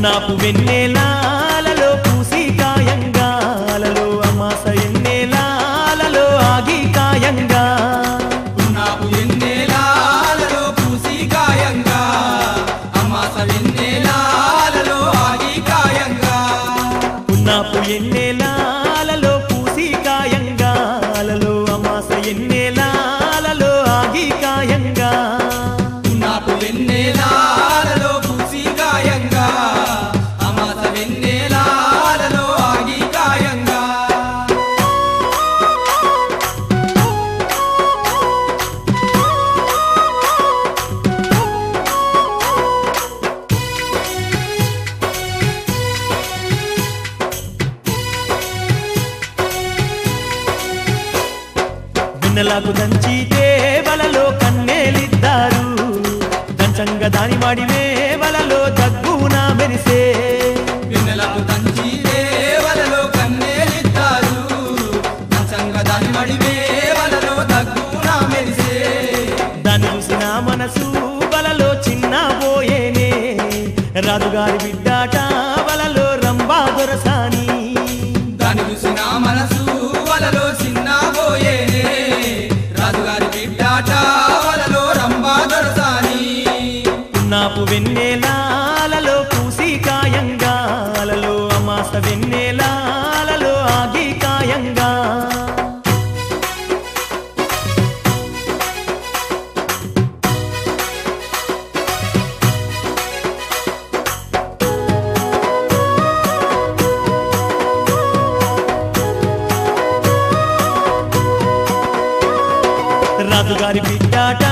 పున్నాపు వెన్నెలాలలో పూసి కాయంగాలలో అమాస ఎన్నెలాలలో ఆగి కాయంగా పున్నాపు ఎన్నెలాలలో పూసి కాయంగా అమాస వెన్నెలాలలో ఆగి కాయంగా పున్నాపు ఎన్నెలాలలో పూసి కాయంగాలలో అమాస ఎన్నెలాలలో ఆగి కాయంగా పున్నాపు వెన్నెలాలలో పూసి కాయంగా అమాస వెన్నెలాలలో ఆగి కాయంగా వెన్నెలకు దంచి దేవలలో కన్నేలిద్దారు దంచంగా దాని వాడి వేవలలో దగ్గున మెరిసే వెన్నెలకు దంచి దేవలలో కన్నేలిద్దారు దంచంగా దాని మడి వేవలలో దగ్గున మెరిసే దాన్ని చూసిన మనసు వలలో చిన్న పోయేనే రాజుగారి బిడ్డాట వలలో రంభా దొరసాని దాని చూసిన మనసు వలలో చిన్న పోయేనే రాజుగారి బిడ్డాట వలలో రంభా దొరసాని పున్నాపు వెన్నెలాలలో పూసి కాయంగాలలో అమాస వెన్నెలాలలో ఆగి కాయంగా రాజుగారి బిడ్డాట